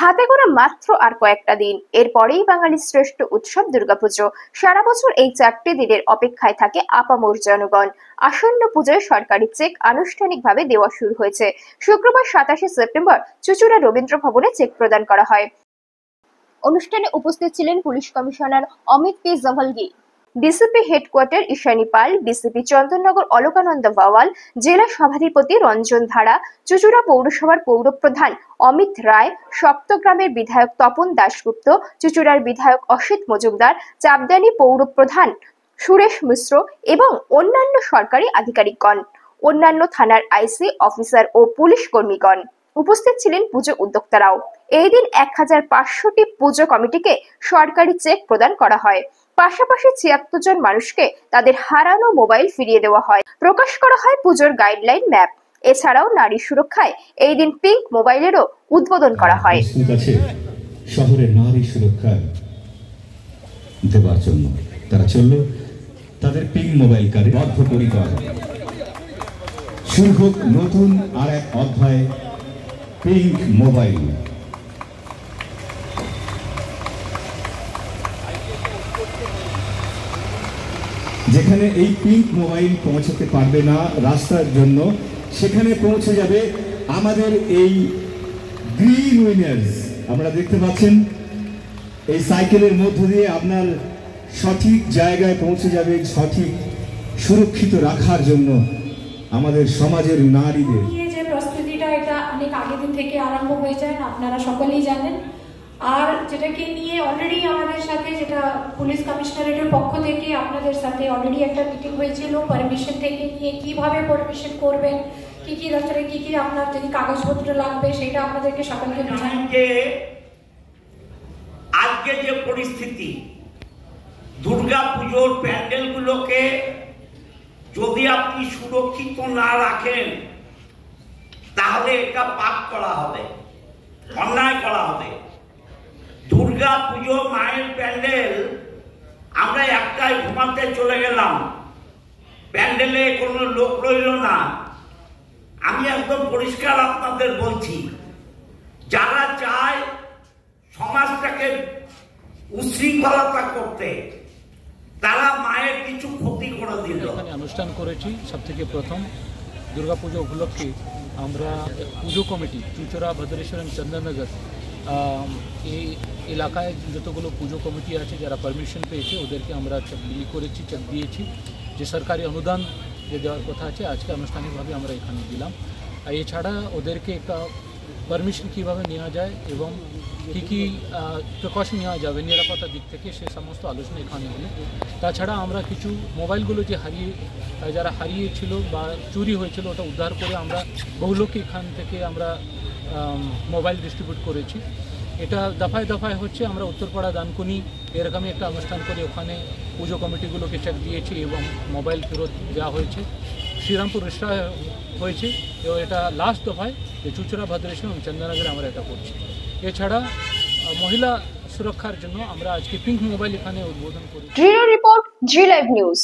হাতে গোনা মাত্র আর কয়েকটা দিন, এরপরেই বাঙালির শ্রেষ্ঠ উৎসব দুর্গাপুজো। সারা বছর এই 4টি দিনের অপেক্ষায় থাকে আপামর জনগণ। আসন্ন পুজোয় সরকারি চেক আনুষ্ঠানিকভাবে দেওয়া শুরু হয়েছে। শুক্রবার 27শে সেপ্টেম্বর চুঁচুড়া রবীন্দ্র ভবনে চেক প্রদান করা হয়। অনুষ্ঠানে উপস্থিত ছিলেন police commissioner Amit P Javalgi, DCP headquarter Ishani Pal, DCP Chandannagar Alakananda Bawal, জেলা সভাধিপতি রঞ্জন ধারা, চুঁচুড়া পৌরসভার পৌরপ্রধান অমিত রায়, সপ্তগ্রামের বিধায়ক তপন দাশগুপ্ত, চুঁচুড়ার বিধায়ক অসিত মজুমদার, চাপদানি পৌরপ্রধান সুরেশ মিশ্র এবং অন্যান্য সরকারি আধিকারিকগণ। অন্যান্য থানার আইসি অফিসার ও পুলিশ কর্মীগণ উপস্থিত ছিলেন। পুজো উদ্যোক্তারাও। এই দিন 1500টি পুজো কমিটিকে সরকারি চেক প্রদান করা হয়। পাশাপাশি 76 জন মানুষকে তাদের হারানো মোবাইল ফিরিয়ে দেওয়া হয়। প্রকাশ করা হয় পুজোর গাইডলাইন ম্যাপ। এছাড়াও নারী সুরক্ষায় এই দিন পিঙ্ক মোবাইলেরও উদ্বোধন করা হয়। শহরে নারী সুরক্ষা দেওয়ার জন্য তারা চলল তাদের পিঙ্ক মোবাইল কার্ড বদ্ধপরিকর। শুরু হোক নতুন আর এক অধ্যায়, পিঙ্ক মোবাইল। যেখানে এই পিঙ্ক মোবাইল পৌঁছাতে পারবে না রাস্তার জন্য, সেখানে পৌঁছে যাবে আমাদের এই গ্রিন উইনার্স। আপনারা দেখতে পাচ্ছেন এই সাইকেলের মধ্য দিয়ে আপনার সঠিক জায়গায় পৌঁছে যাবে, সঠিক সুরক্ষিত রাখার জন্য আমাদের সমাজের নারীদের। যে প্রস্তুতিটা এটা অনেক আগে দিন থেকে আরম্ভ হয়ে যায়, আপনারা সকলেই জানেন। আর যেটাকে নিয়ে অলরেডি আমাদের সাথে, যেটা পুলিশ কমিশনারেটের পক্ষ থেকে আপনাদের সাথে অলরেডি একটা মিটিং হয়েছিল, পারমিশন থেকে নিয়ে কিভাবে পারমিশন করবেন, কি কি দপ্তরে কি কি আপনার যদি কাগজপত্র লাগবে সেটা আপনাদেরকে সকলকে জানান। আজকে যে পরিস্থিতি, দুর্গা পুজোর প্যান্ডেলগুলোকে যদি আপনি সুরক্ষিত না রাখেন তাহলে এটা পাপ করা হবে, অন্যায় করা হবে। দুর্গা পুজো মায়ের প্যান্ডেল, আমরা একটাই ঘুমাতে চলে গেলাম, প্যান্ডেলে কোনো লোক রইল না। আমি একদম পরিষ্কার আপনাদের বলছি, যারা চায় সমাজটাকে উশৃঙ্খলতা করতে, তারা মায়ের কিছু ক্ষতি করে দিল। অনুষ্ঠান করেছি সবথেকে প্রথম দুর্গাপুজো উপলক্ষে আমরা পুজো কমিটি চুঁচুড়া, ভদ্রেশ্বর এবং চন্দননগর এই এলাকায় যতগুলো পুজো কমিটি আছে যারা পারমিশন পেয়েছে ওদেরকে আমরা চেক বিলি করেছি, চেক দিয়েছি। যে সরকারি অনুদান যে দেওয়ার কথা আছে আজকে আনুষ্ঠানিকভাবে আমরা এখানে দিলাম। আর এছাড়া ওদেরকে একটা পারমিশন কীভাবে নেওয়া যায় এবং কী কী প্রিকশন নেওয়া যাবে নিরাপত্তার দিক থেকে, সে সমস্ত আলোচনা এখানে হলো। তাছাড়া আমরা কিছু মোবাইলগুলো যে যারা হারিয়েছিল বা চুরি হয়েছিল ওটা উদ্ধার করে আমরা বহু লোককে এখান থেকে আমরা মোবাইল ডিস্ট্রিবিউট করেছি। এটা দফায় দফায় হচ্ছে। আমরা উত্তরপাড়া, দানকুনি এরকমই একটা অনুষ্ঠান করে ওখানে পুজো কমিটিগুলোকে চেক দিয়েছি এবং মোবাইল ফেরত দেওয়া হয়েছে। শ্রীরামপুর রেস্টুরেন্ট হয়েছে এবং এটা লাস্ট দফায় যে চুঁচুড়া, ভদ্রেশ্বর এবং চন্দননগরে আমরা এটা করছি। এছাড়া মহিলা সুরক্ষার জন্য আমরা আজকে পিঙ্ক মোবাইল এখানে উদ্বোধন করি। রিপোর্ট, জি লাইভ নিউজ।